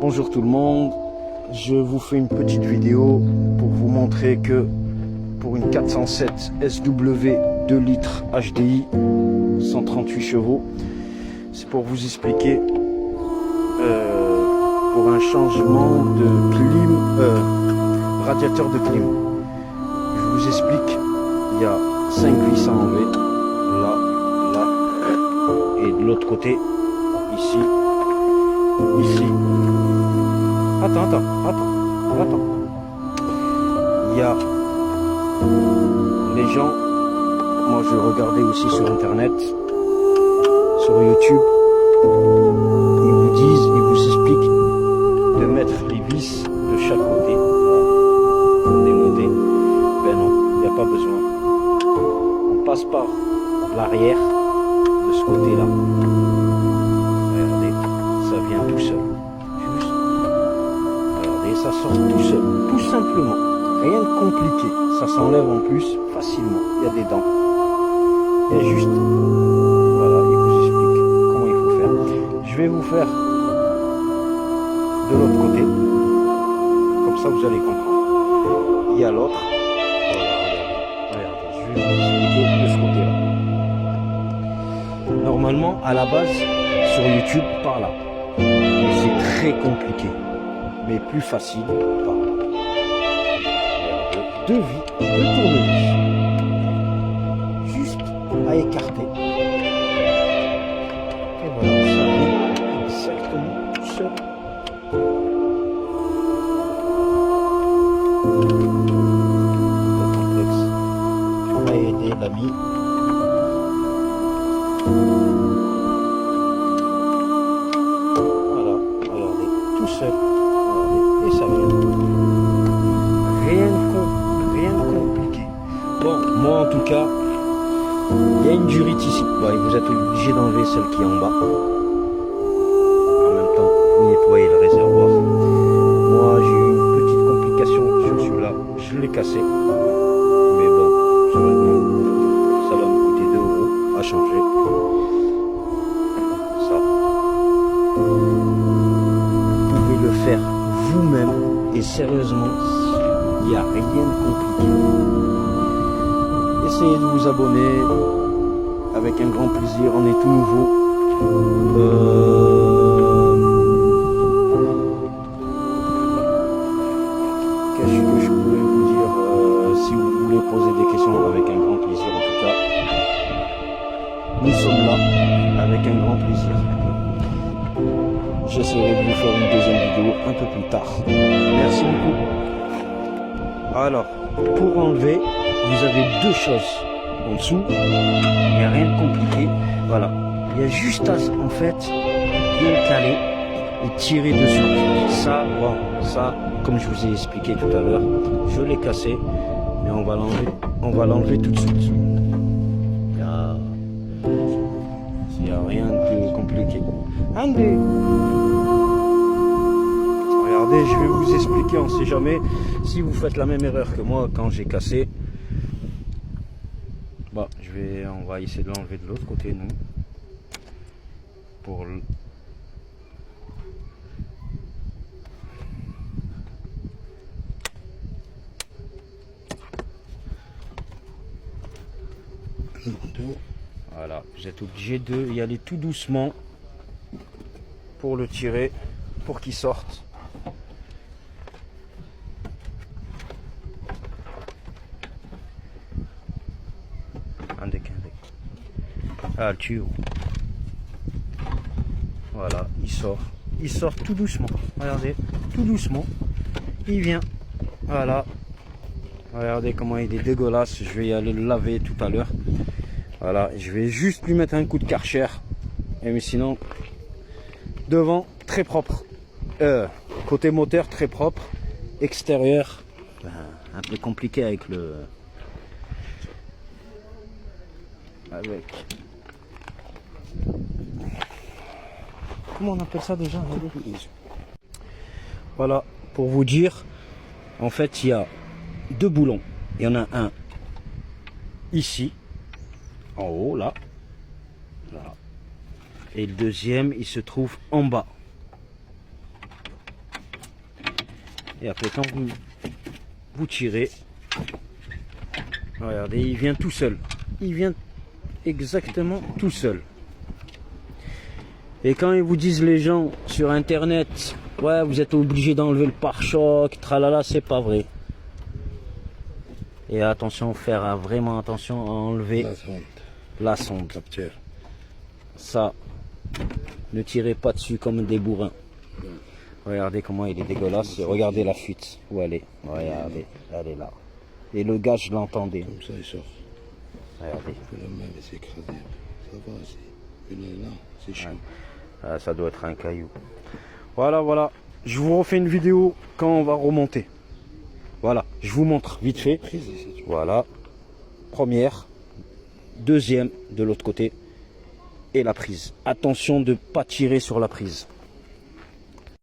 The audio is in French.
Bonjour tout le monde, je vous fais une petite vidéo pour vous montrer que pour une 407 SW 2 litres HDI 138 chevaux, c'est pour vous expliquer pour un changement de clim, radiateur de clim. Je vous explique, il y a 5 vis à enlever, là, et de l'autre côté, ici. Attends. Il y a les gens, moi je regardais aussi sur internet, sur YouTube, ils vous disent, ils vous expliquent de mettre les vis de chaque côté, pour démonter. Ben non, il n'y a pas besoin. On passe par l'arrière de ce côté-là. Regardez, ça vient tout seul. Juste, regardez, ça sort tout seul, tout simplement. Rien de compliqué. Ça s'enlève en plus facilement. Il y a des dents. Il y a juste, voilà, il vous explique comment il faut faire. Je vais vous faire de l'autre côté. Comme ça, vous allez comprendre. Il y a l'autre. Regardez, je vais vous expliquer de ce côté-là. Normalement, à la base, sur YouTube, par là. Mais c'est très compliqué. Mais plus facile, par là. Regardez, deux tournevis. Juste à écarter. Et voilà, ça vient exactement tout seul. On va aider l'ami. Voilà, regardez, tout seul. Regardez, et ça vient. Rien de compliqué. Bon, moi en tout cas, il y a une durite ici. Bon, vous êtes obligé d'enlever celle qui est en bas. En même temps, vous nettoyez le réservoir. Moi, j'ai eu une petite complication sur celui-là. Je l'ai cassé. Mais bon, sérieusement, ça va me coûter 2 € à changer. Ça. Vous pouvez le faire vous-même. Et sérieusement, il n'y a rien de compliqué. Essayez de vous abonner avec un grand plaisir, on est tout nouveau. Qu'est-ce que je pourrais vous dire, si vous voulez poser des questions avec un grand plaisir, en tout cas, nous sommes là avec un grand plaisir. J'essaierai de vous faire une deuxième vidéo un peu plus tard. Merci beaucoup. Alors, pour enlever, vous avez deux choses en dessous, il n'y a rien de compliqué, voilà, il y a juste à, en fait, bien caler et tirer dessus. Ça, bon, ça, comme je vous ai expliqué tout à l'heure, je l'ai cassé, mais on va l'enlever tout de suite. Il n'y a rien de compliqué. Regardez, je vais vous expliquer, on ne sait jamais si vous faites la même erreur que moi quand j'ai cassé. Bon, on va essayer de l'enlever de l'autre côté, nous. Pour voilà, vous êtes obligé de y aller tout doucement pour le tirer, pour qu'il sorte. Ah, le tuyau. Voilà, il sort tout doucement. Regardez, tout doucement. Il vient. Voilà. Regardez comment il est dégueulasse. Je vais y aller le laver tout à l'heure. Voilà, je vais juste lui mettre un coup de Karcher. Et mais sinon, devant, très propre. Côté moteur, très propre. Extérieur, ben, un peu compliqué avec le... Comment on appelle ça déjà? Voilà, pour vous dire, en fait, il y a deux boulons. Il y en a un ici, en haut, là. Et le deuxième, il se trouve en bas. Et après, quand vous tirez, regardez, il vient tout seul. Il vient exactement tout seul. Et quand ils vous disent les gens sur internet, ouais, vous êtes obligé d'enlever le pare-choc, tralala, c'est pas vrai. Et attention, faire vraiment attention à enlever la sonde. Capteur. Ça, ne tirez pas dessus comme des bourrins. Regardez comment il est dégueulasse. Et regardez la fuite où elle est. Regardez, elle est là. Et le gars, je l'entendais. Comme ça, il sort. Regardez. La main, elle s'est écrasée. Ça va, c'est là, c'est chaud. Ah, ça doit être un caillou. Voilà, voilà. Je vous refais une vidéo quand on va remonter. Voilà, je vous montre vite fait. Voilà. Première. Deuxième de l'autre côté. Et la prise. Attention de ne pas tirer sur la prise.